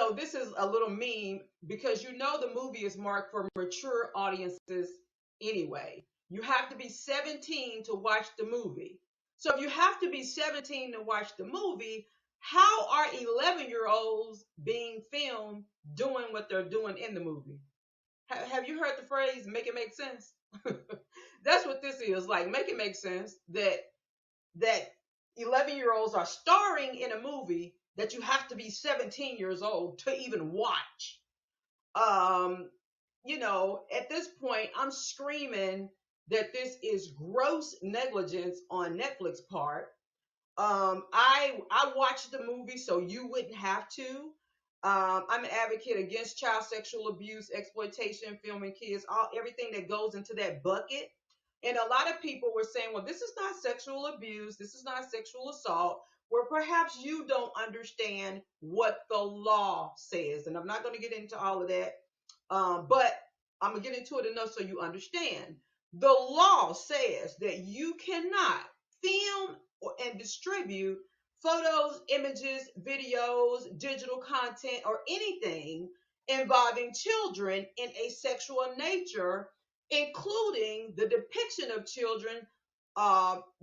So this is a little meme because you know the movie is marked for mature audiences anyway. You have to be 17 to watch the movie. So if you have to be 17 to watch the movie, how are 11-year-olds being filmed doing what they're doing in the movie? Have you heard the phrase "make it make sense"? That's what this is like. Make it make sense that 11-year-olds are starring in a movie that you have to be 17 years old to even watch. Um, at this point, I'm screaming that this is gross negligence on Netflix part. I watched the movie so you wouldn't have to. I'm an advocate against child sexual abuse, exploitation, filming kids, all everything that goes into that bucket. And a lot of people were saying, well, this is not sexual abuse, this is not sexual assault, where perhaps you don't understand what the law says. And I'm not going to get into all of that, but I'm going to get into it enough so you understand. The law says that you cannot film and distribute photos, images, videos, digital content, or anything involving children in a sexual nature, including the depiction of children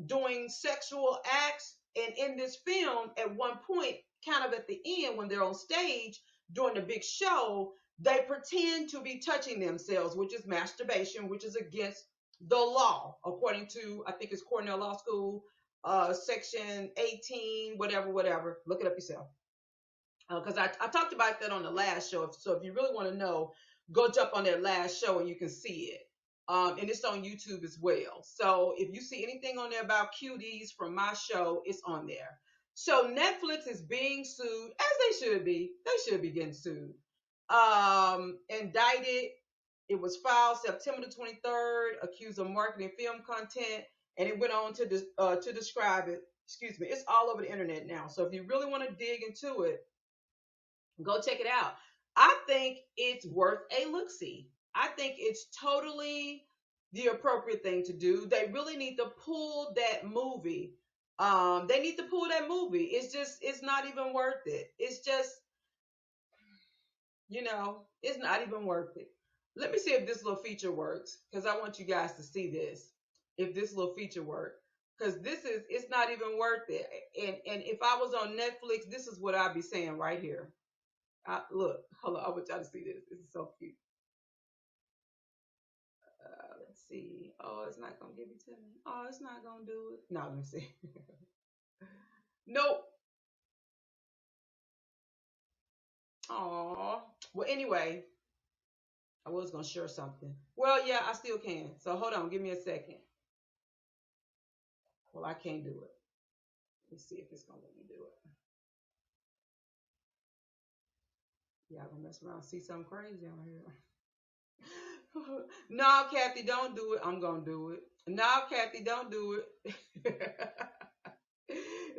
doing sexual acts. And in this film, at one point, kind of at the end, when they're on stage during the big show, they pretend to be touching themselves, which is masturbation, which is against the law, according to, I think it's Cornell Law School, section 18, whatever. Look it up yourself. Because I talked about that on the last show. So if you really want to know, go jump on that last show and you can see it. And it's on YouTube as well. So if you see anything on there about cuties from my show, it's on there. So Netflix is being sued, as they should be. They should be getting sued. Indicted. It was filed September the 23rd, accused of marketing film content, and it went on to describe it. Excuse me. It's all over the internet now. So if you really want to dig into it, go check it out. I think it's worth a look-see. I think it's totally the appropriate thing to do. They really need to pull that movie. They need to pull that movie. It's not even worth it. It's just, it's not even worth it. Let me see if this little feature works, because I want you guys to see this. If this little feature works, because it's not even worth it. And if I was on Netflix, this is what I'd be saying right here. Look, hold on, I want y'all to see this. This is so cute. Let's see. Oh, it's not gonna give it to me. Oh, it's not gonna do it. No, let me see. Nope. Oh. Well, anyway, I was gonna share something. Well, yeah, I still can. So hold on, give me a second. Well, I can't do it. Let's see if it's gonna let me do it. Yeah, I'm gonna mess around and see something crazy on here. No, Kathy, don't do it. I'm gonna do it. No, Kathy, don't do it.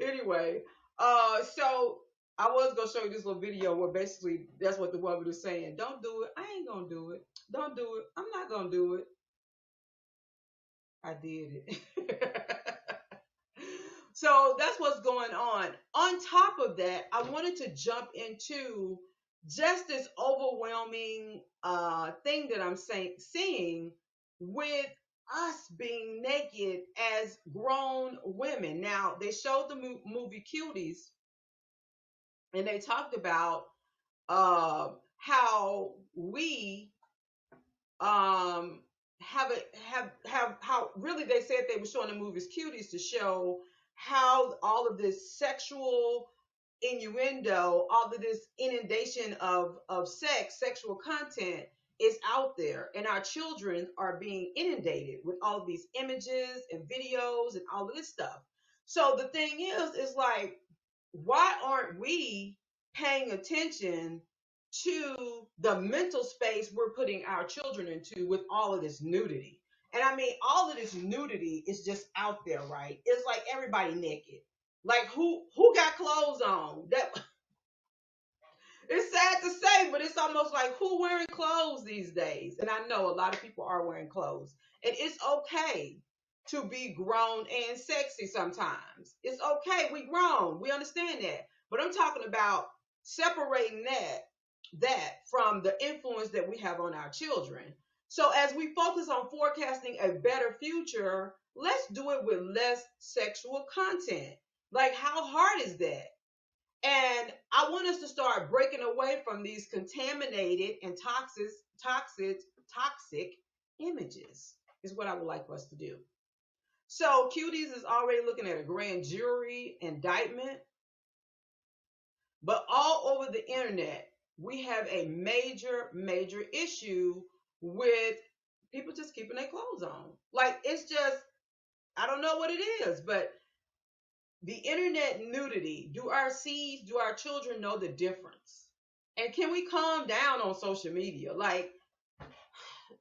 Anyway, so I was gonna show you this little video where basically that's what the woman was saying. Don't do it. I ain't gonna do it. Don't do it. I'm not gonna do it. I did it. So that's what's going on. On top of that, I wanted to jump into just this overwhelming thing that I'm seeing with us being naked as grown women. Now, they showed the movie Cuties, and they talked about how we have how really they said they were showing the movies Cuties to show how all of this sexual innuendo, all of this inundation of sexual content is out there, and our children are being inundated with all of these images and videos and all of this stuff. So the thing is like, why aren't we paying attention to the mental space we're putting our children into with all of this nudity? And I mean, all of this nudity is just out there, right? It's like everybody naked. Like who got clothes on? That it's sad to say, but it's almost like who wearing clothes these days? And I know a lot of people are wearing clothes. And it's okay to be grown and sexy sometimes. It's okay. We grown. We understand that. But I'm talking about separating that that from the influence that we have on our children. So as we focus on forecasting a better future, let's do it with less sexual content. Like, how hard is that? And I want us to start breaking away from these contaminated and toxic images, is what I would like for us to do. So Cuties is already looking at a grand jury indictment, but all over the internet, we have a major issue with people just keeping their clothes on. Like, it's just, I don't know what it is, but the internet nudity, do our seeds, do our children know the difference? And can we calm down on social media? Like,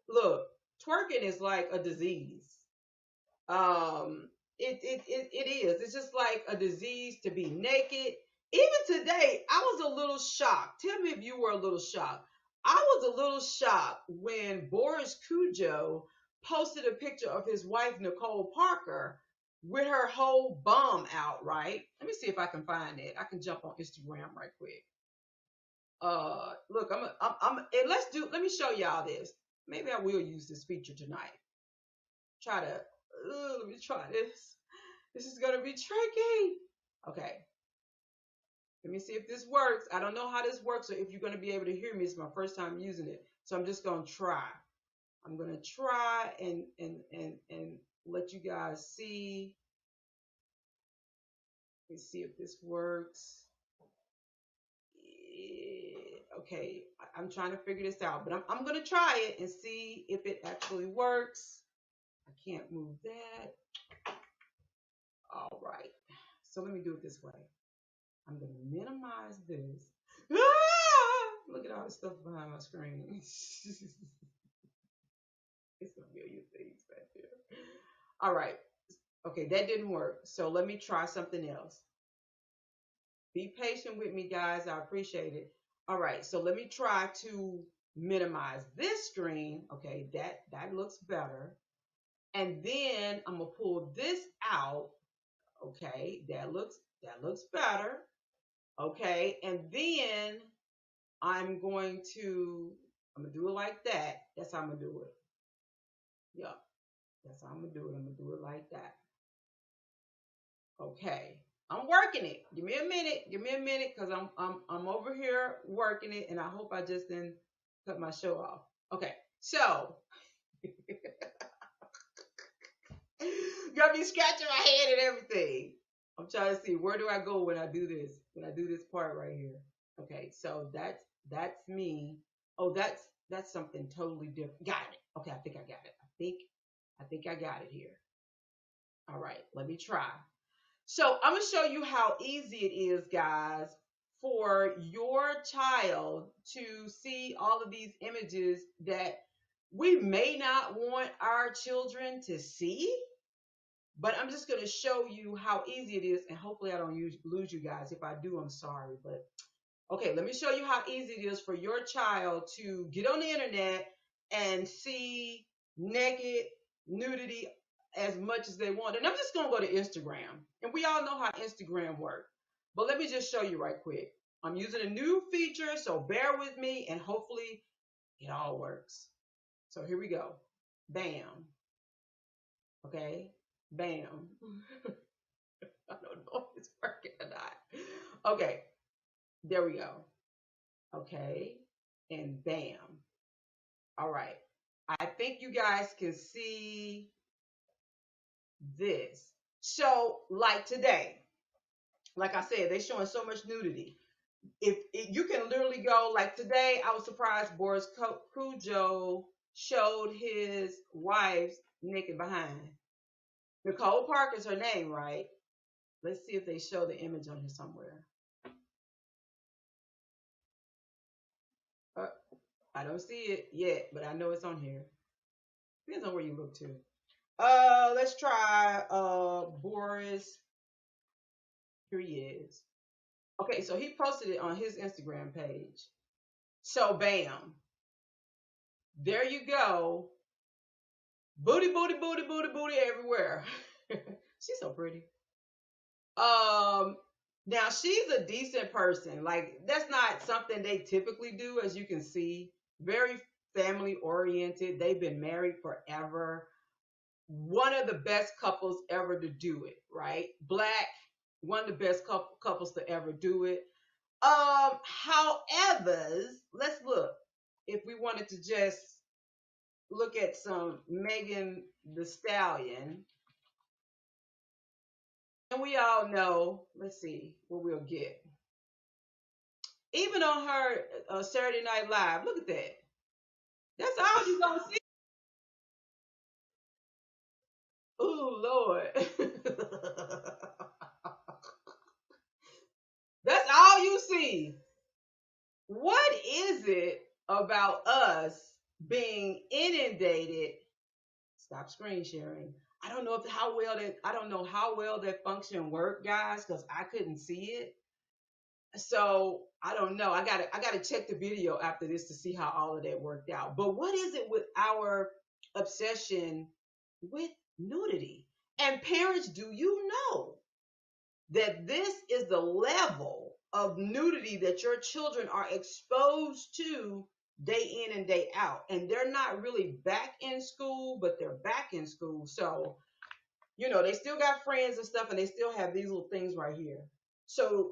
look, twerking is like a disease. It is. It's just like a disease to be naked. Even today, I was a little shocked. Tell me if you were a little shocked. I was a little shocked when Boris Cujo posted a picture of his wife Nicole Parker with her whole bum out. Right? Let me see if I can find it. I can jump on Instagram right quick. Look, and let me show y'all this. Maybe I will use this feature tonight. Let me try this. This is gonna be tricky. Okay. Let me see if this works. I don't know how this works or if you're gonna be able to hear me. It's my first time using it. So I'm just gonna try. I'm gonna try and let you guys see. Let's see if this works. Okay, I'm trying to figure this out, but I'm gonna try it and see if it actually works. I can't move that. All right. So let me do it this way. I'm going to minimize this. Ah! Look at all the stuff behind my screen. It's going to be a few things back there. All right. Okay, that didn't work. So let me try something else. Be patient with me, guys. I appreciate it. All right. So let me try to minimize this screen. Okay, that looks better. And then I'm going to pull this out. Okay, that looks better. Okay, and then I'm going to do it like that. That's how I'm gonna do it. Yep, that's how I'm gonna do it. I'm gonna do it like that. Okay, I'm working it. Give me a minute. Give me a minute, cause I'm over here working it, and I hope I just didn't cut my show off. Okay, so got me scratching my head and everything. I'm trying to see, where do I go when I do this? When I do this part right here. Okay, so that's me. Oh, that's something totally different. Got it. Okay, I think I got it. I think I got it here. All right, let me try. So I'm gonna show you how easy it is, guys, for your child to see all of these images that we may not want our children to see. But I'm just going to show you how easy it is, and hopefully I don't lose you guys. If I do, I'm sorry. But okay, let me show you how easy it is for your child to get on the internet and see naked nudity as much as they want. And I'm just going to go to Instagram. And we all know how Instagram works. But let me just show you right quick. I'm using a new feature, so bear with me, and hopefully it all works. So here we go. Bam. Okay. Bam. I don't know if it's working or not. Okay, there we go. Okay, and bam. All right. I think you guys can see this. So, like today, like I said, they're showing so much nudity. If you can literally go, like today, I was surprised Boris Cujo showed his wife's naked behind. Nicole Parker's her name, right? Let's see if they show the image on here somewhere. I don't see it yet, but I know it's on here. Depends on where you look to. Let's try Boris. Here he is. Okay, so he posted it on his Instagram page. So bam. There you go. Booty, booty, booty, booty, booty everywhere. She's so pretty. Now she's a decent person. Like that's not something they typically do, as you can see. Very family oriented. They've been married forever. One of the best couples ever to do it, right? Black, one of the best couples to ever do it. However, let's look. If we wanted to just look at some Megan the Stallion, and we all know, let's see what we'll get. Even on her Saturday Night Live, look at that. That's all you gonna see. Oh Lord, that's all you see. What is it about us being inundated? Stop screen sharing. I don't know how well that function worked, guys, because I couldn't see it. So I don't know. I gotta check the video after this to see how all of that worked out. But what is it with our obsession with nudity? And parents, do you know that this is the level of nudity that your children are exposed to day in and day out? And they're not really back in school, but they're back in school. So, they still got friends and stuff, and they still have these little things right here. So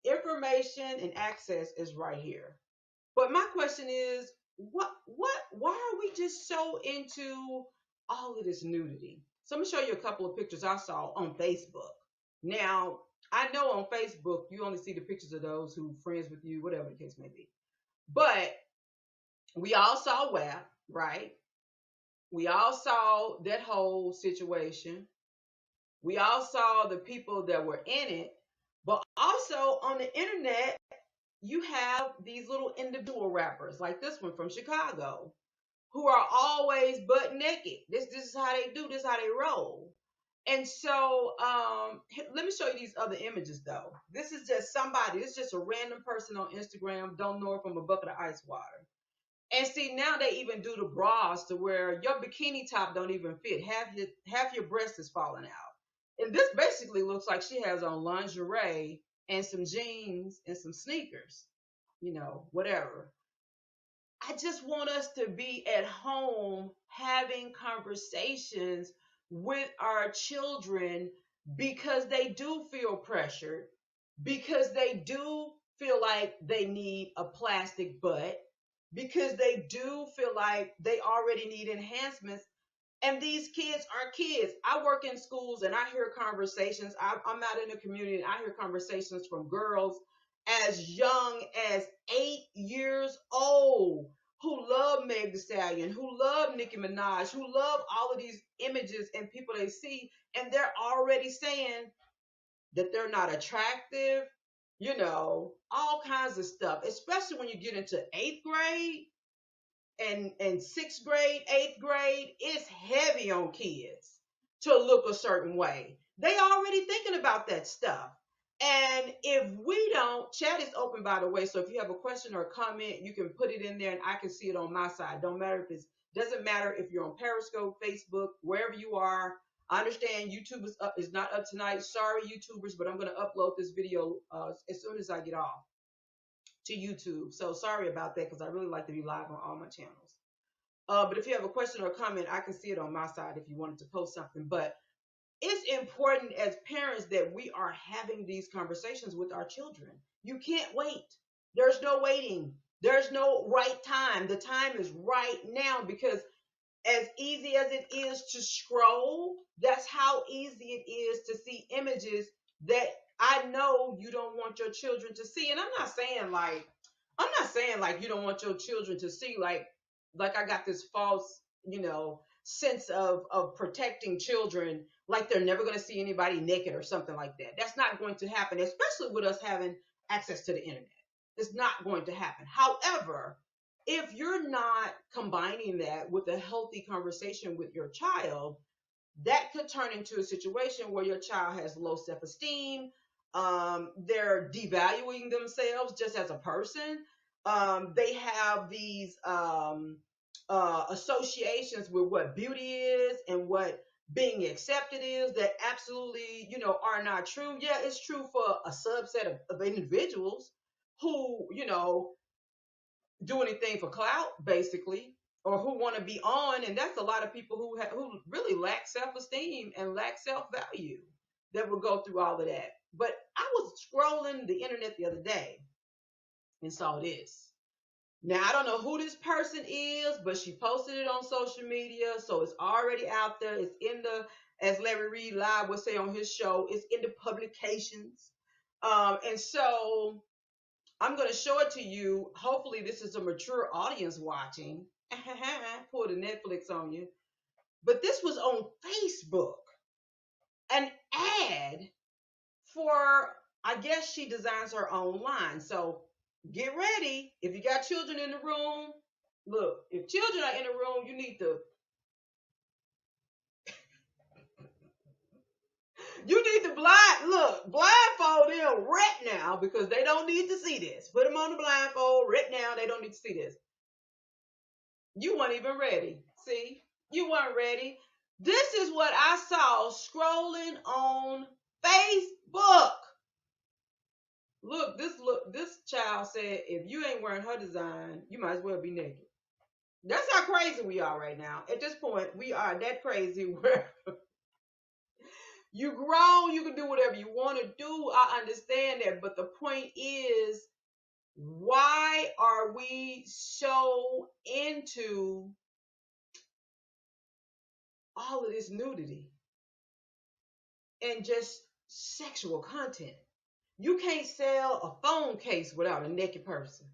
information and access is right here. But my question is, why are we just so into all of this nudity? So I'm gonna show you a couple of pictures I saw on Facebook. Now, I know on Facebook you only see the pictures of those who friends with you, whatever the case may be. But we all saw WAP, right? We all saw that whole situation. We all saw the people that were in it. But also on the internet, you have these little individual rappers like this one from Chicago who are always butt naked. This is how they do. This is how they roll. And so, let me show you these other images though. This is just somebody. This is just a random person on Instagram. Don't know her from a bucket of ice water. And see, now they even do the bras to where your bikini top don't even fit. Half your breast is falling out. And this basically looks like she has on lingerie and some jeans and some sneakers, whatever. I just want us to be at home having conversations with our children because they do feel pressured, because they do feel like they need a plastic butt, because they do feel like they already need enhancements. And these kids are kids. I work in schools and I hear conversations. I'm out in the community and I hear conversations from girls as young as 8 years old who love Meg Thee Stallion, who love Nicki Minaj, who love all of these images and people they see. And they're already saying that they're not attractive, all kinds of stuff, especially when you get into eighth grade and sixth grade, eighth grade. It's heavy on kids to look a certain way. They already thinking about that stuff. And if we don't, chat is open, by the way. So if you have a question or a comment, you can put it in there and I can see it on my side. Doesn't matter if you're on Periscope, Facebook, wherever you are. I understand YouTube is not up tonight. Sorry, YouTubers, but I'm going to upload this video as soon as I get off to YouTube. So sorry about that because I really like to be live on all my channels. But if you have a question or a comment, I can see it on my side if you wanted to post something. But it's important as parents that we are having these conversations with our children. You can't wait. There's no waiting. There's no right time. The time is right now because as easy as it is to scroll, that's how easy it is to see images that I know you don't want your children to see. And I'm not saying like you don't want your children to see like I got this false, sense of protecting children like they're never going to see anybody naked or something like that. That's not going to happen, especially with us having access to the internet. It's not going to happen. However, if you're not combining that with a healthy conversation with your child, that could turn into a situation where your child has low self-esteem. They're devaluing themselves just as a person. They have these associations with what beauty is and what being accepted is that absolutely, are not true. Yeah, it's true for a subset of individuals who, do anything for clout, basically, or who want to be on. And that's a lot of people who really lack self-esteem and lack self-value that will go through all of that. But I was scrolling the internet the other day and saw this. Now, I don't know who this person is, but she posted it on social media, so it's already out there. It's in the, as Larry Reed Live would say on his show, it's in the publications. And so I'm going to show it to you. Hopefully, this is a mature audience watching. Pull the Netflix on you. But this was on Facebook, an ad for, I guess she designs her own line. So get ready. If you got children in the room, look, if children are in the room, you need to blindfold them right now because they don't need to see this. Put them on the blindfold right now. They don't need to see this. You weren't even ready. See, you weren't ready. This is what I saw scrolling on Facebook. This child said, if you ain't wearing her design, you might as well be naked. That's how crazy we are right now. At this point, we are that crazy where you grown, you can do whatever you want to do. I understand that. But the point is, why are we so into all of this nudity and just sexual content? You can't sell a phone case without a naked person.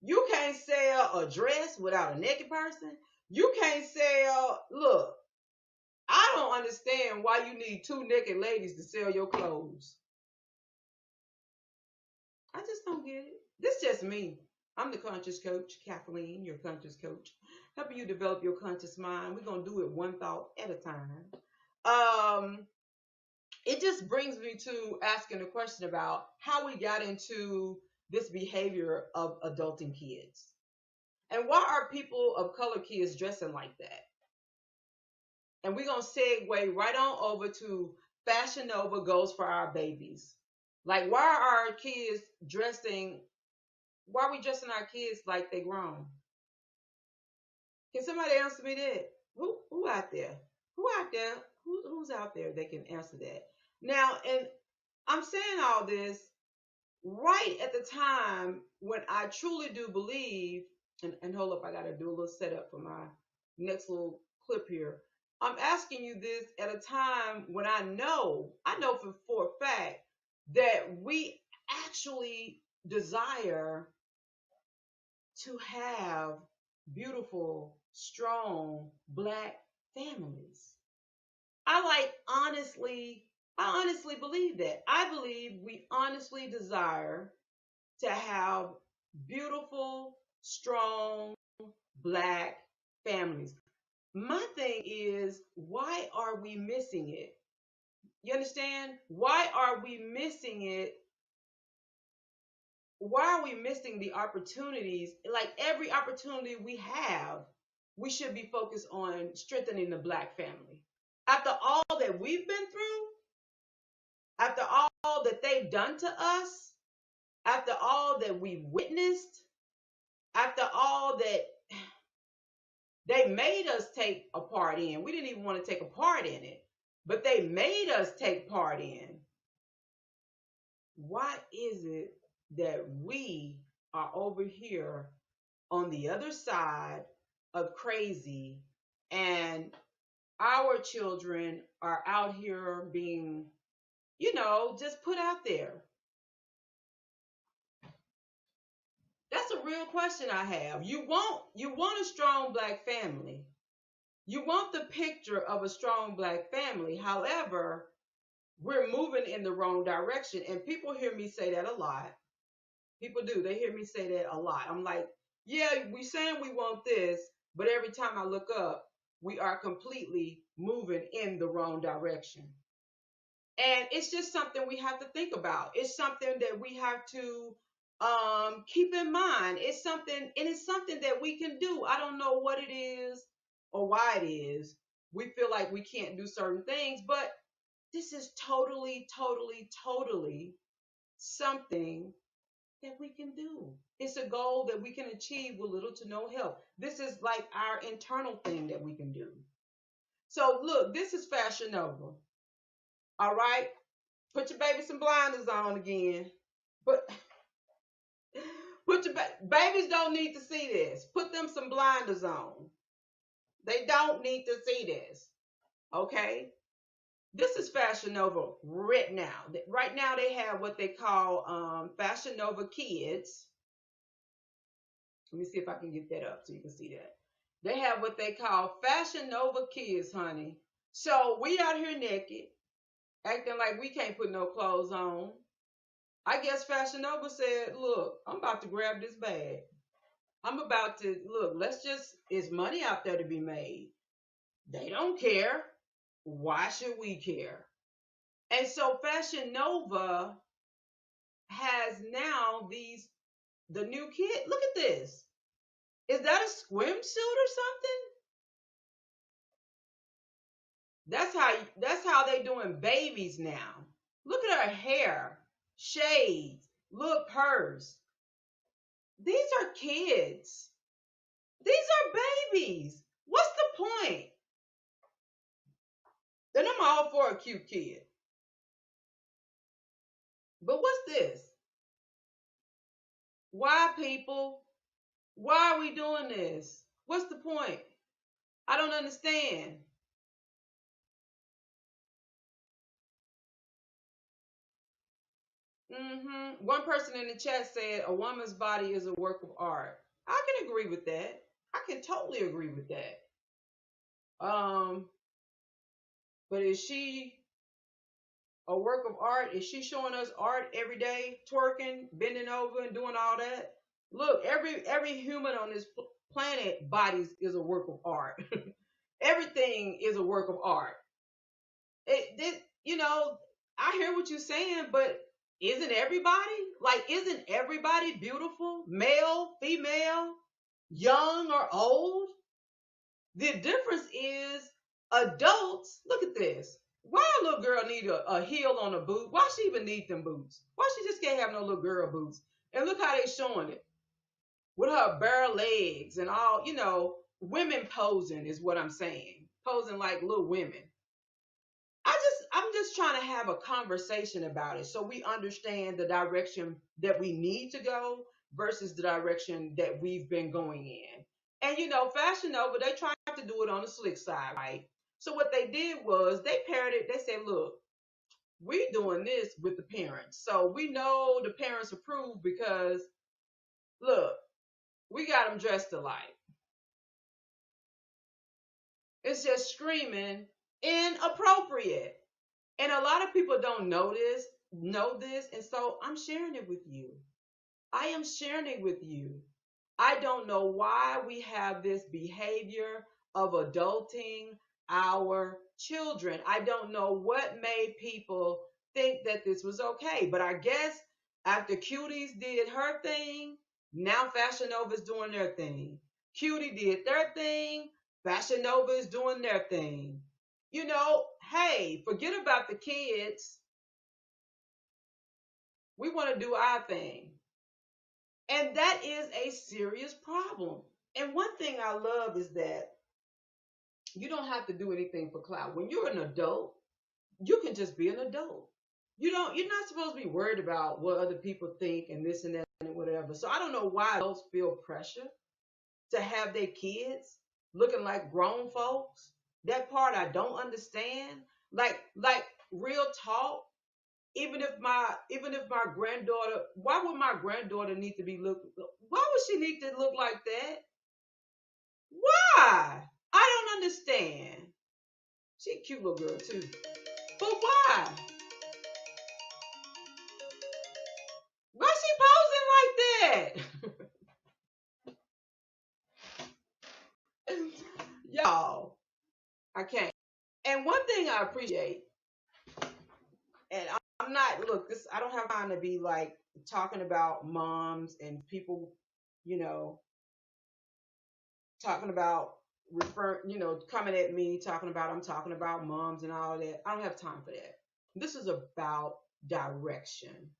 You can't sell a dress without a naked person. You can't sell, look, I don't understand why you need two naked ladies to sell your clothes. I just don't get it. This is just me. I'm the conscious coach, Kathleen, your conscious coach, helping you develop your conscious mind. We're going to do it one thought at a time. It just brings me to asking a question about how we got into this behavior of adulting kids. And why are people of color kids dressing like that? And we're going to segue right on over to Fashion Nova goes for our babies. Like, why are our kids dressing? Why are we dressing our kids like they grown? Can somebody answer me that? Who out there? Who out there? Who's out there that can answer that? Now, and I'm saying all this right at the time when I truly do believe, and hold up, I got to do a little setup for my next little clip here. I'm asking you this at a time when I know for a fact that we actually desire to have beautiful, strong Black families. I honestly believe that. I believe we honestly desire to have beautiful, strong Black families. My thing is, why are we missing it? You understand? Why are we missing it? Why are we missing the opportunities? Like every opportunity we have, we should be focused on strengthening the Black family. After all that we've been through, after all that they've done to us, after all that we witnessed, after all that they made us take a part in, we didn't even want to take a part in it, but they made us take part in. Why is it that we are over here on the other side of crazy and our children are out here being, just put out there? That's a real question I have. You want a strong Black family. You want the picture of a strong Black family. However, we're moving in the wrong direction. And people hear me say that a lot. People do. They hear me say that a lot. I'm like, yeah, we saying we want this, but every time I look up, we are completely moving in the wrong direction. And it's just something we have to think about. It's something that we have to keep in mind. It's something that we can do. I don't know what it is or why it is, we feel like we can't do certain things, but this is totally, totally, totally something that we can do. It's a goal that we can achieve with little to no help. This is like our internal thing that we can do. So look, this is Fashion Nova. All right, put your baby some blinders on again. But put your babies don't need to see this. Put them some blinders on. They don't need to see this. Okay. This is Fashion Nova right now. Right now they have what they call Fashion Nova Kids. Let me see if I can get that up so you can see that. They have what they call Fashion Nova Kids, honey. So we out here naked, acting like we can't put no clothes on. I guess Fashion Nova said, look, I'm about to grab this bag. I'm about to, look, let's just, it's money out there to be made. They don't care. Why should we care? And so Fashion Nova has now the new kid. Look at this. Is that a swimsuit or something? That's how they doing babies now. Look at her hair, shades, look hers. These are kids. These are babies. What's the point? And I'm all for a cute kid. But what's this? Why, people? Why are we doing this? What's the point? I don't understand. One person in the chat said a woman's body is a work of art. I can agree with that. I can totally agree with that. Um, but is she a work of art? Is she showing us art every day, twerking, bending over, and doing all that? Look, every human on this planet bodies is a work of art. Everything is a work of art. I hear what you're saying, but isn't everybody isn't everybody beautiful, male, female, young or old? The difference is adults. Look at this. Why a little girl need a heel on a boot? Why she even need them boots? Why she just can't have no little girl boots? And look how they showing it with her bare legs and all. Women posing is what I'm saying. Posing like little women. I'm just trying to have a conversation about it so we understand the direction that we need to go versus the direction that we've been going in. And Fashion Nova, they tried to do it on the slick side, right? So what they did was they paired it, they said, look, we doing this with the parents. So we know the parents approve because look, we got them dressed alike. It's just screaming inappropriate. And a lot of people don't know this, and so I'm sharing it with you. I am sharing it with you. I don't know why we have this behavior of adulting our children. I don't know what made people think that this was okay, but I guess after Cuties did her thing, now Fashion Nova is doing their thing. Cutie did their thing, Fashion Nova is doing their thing. Hey, forget about the kids. We want to do our thing. And that is a serious problem. And one thing I love is that you don't have to do anything for clout. When you're an adult, you can just be an adult. You're not supposed to be worried about what other people think and this and that and whatever. So I don't know why adults feel pressure to have their kids looking like grown folks. That part I don't understand. Like real talk. Even if my granddaughter, why would my granddaughter need to be look? Why would she need to look like that? Why? I don't understand. She a cute little girl too, but why? Why she posing like that? Y'all, I can't. And one thing I appreciate, and I'm not look this. I don't have time to be like talking about moms and people, you know, talking about coming at me talking about I'm talking about moms and all that. I don't have time for that. This is about direction.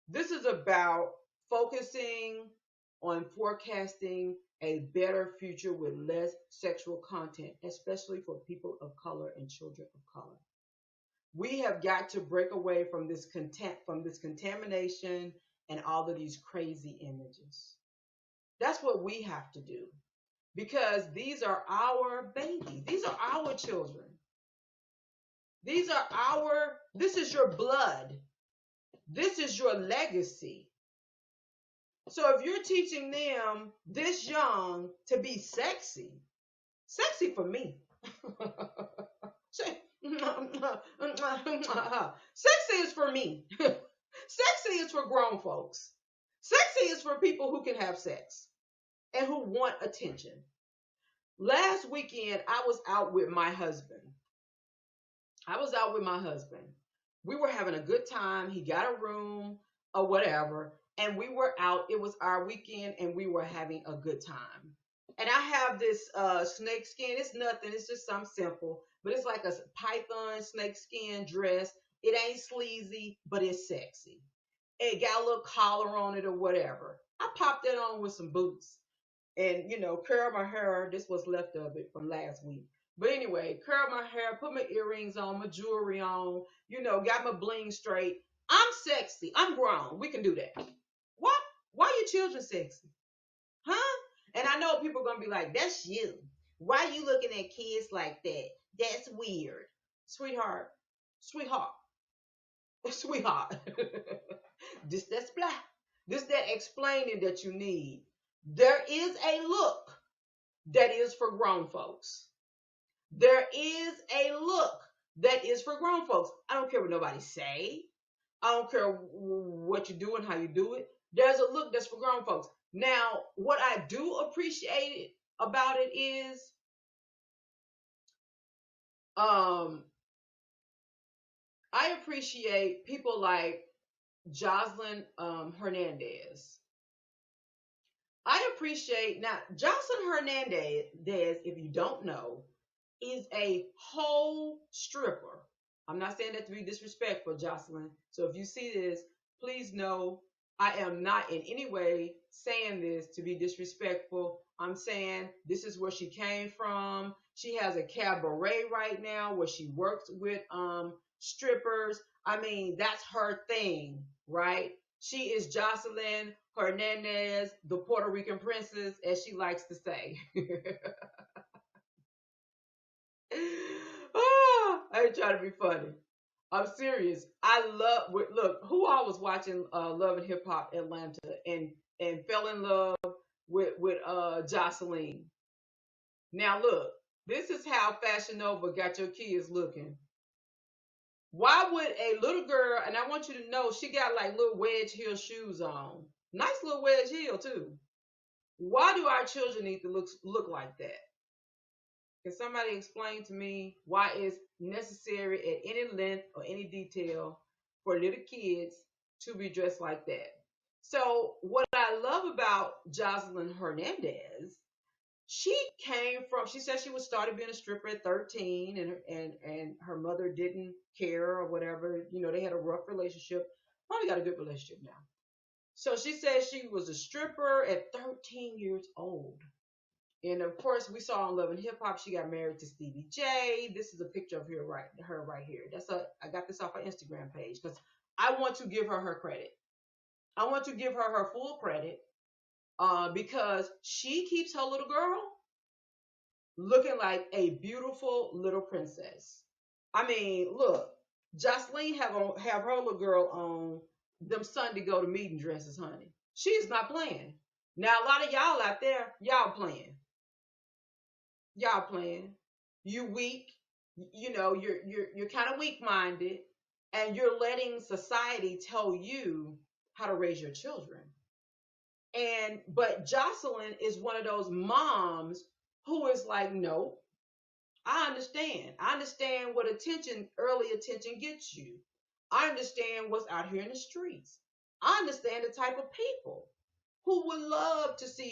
This is about focusing on forecasting a better future with less sexual content, especially for people of color and children of color. We have got to break away from this contamination and all of these crazy images. That's what we have to do because these are our babies. These are our children. This is your blood. This is your legacy. So if you're teaching them this young to be sexy, sexy for me. Sexy is for me. Sexy is for grown folks. Sexy is for people who can have sex and who want attention. Last weekend, I was out with my husband. We were having a good time. He got a room or whatever, and we were out. It was our weekend, and we were having a good time. And I have this snake skin. It's nothing. It's just something simple, but it's like a python snake skin dress. It ain't sleazy, but it's sexy. It got a little collar on it or whatever. I popped that on with some boots and, curl my hair. This was left of it from last week. But anyway, curl my hair, put my earrings on, my jewelry on, got my bling straight. I'm sexy. I'm grown. We can do that. What? Why are your children sexy? Huh? And I know people are going to be like, that's you. Why are you looking at kids like that? That's weird. Sweetheart. Sweetheart. Sweetheart. That's blah. That explaining that you need. There is a look that is for grown folks. There is a look that is for grown folks. I don't care what nobody say. I don't care what you do and how you do it. There's a look that's for grown folks. Now, what I do appreciate about it is I appreciate people like Jocelyn Hernandez. I appreciate now Jocelyn Hernandez, if you don't know, is a whole stripper. I'm not saying that to be disrespectful, Jocelyn. So if you see this, please know I am not in any way saying this to be disrespectful. I'm saying this is where she came from. She has a cabaret right now where she works with strippers. I mean, that's her thing, right? She is Jocelyn Hernandez, the Puerto Rican princess, as she likes to say. I ain't trying to be funny. I'm serious. I love. Look, who all was watching Love and Hip Hop Atlanta and fell in love with Jocelyn. Now look, this is how Fashion Nova got your kids looking. Why would a little girl? And I want you to know she got like little wedge heel shoes on. Nice little wedge heel too. Why do our children need to look like that? Can somebody explain to me why it's necessary at any length or any detail for little kids to be dressed like that? So, what I love about Jocelyn Hernandez, she said she was started being a stripper at 13 and her mother didn't care or whatever. They had a rough relationship. Probably got a good relationship now. So she said she was a stripper at 13 years old. And of course, we saw on Love and Hip Hop, she got married to Stevie J. This is a picture of her right here. I got this off her Instagram page because I want to give her credit. I want to give her full credit because she keeps her little girl looking like a beautiful little princess. I mean, look, Jocelyn have her little girl on them Sunday go to meeting dresses, honey. She's not playing. Now a lot of y'all out there, y'all playing. Y'all playing. You weak. You're kind of weak minded, and you're letting society tell you how to raise your children. But Jocelyn is one of those moms who is like, no, I understand. I understand what early attention gets you. I understand what's out here in the streets. I understand the type of people who would love to see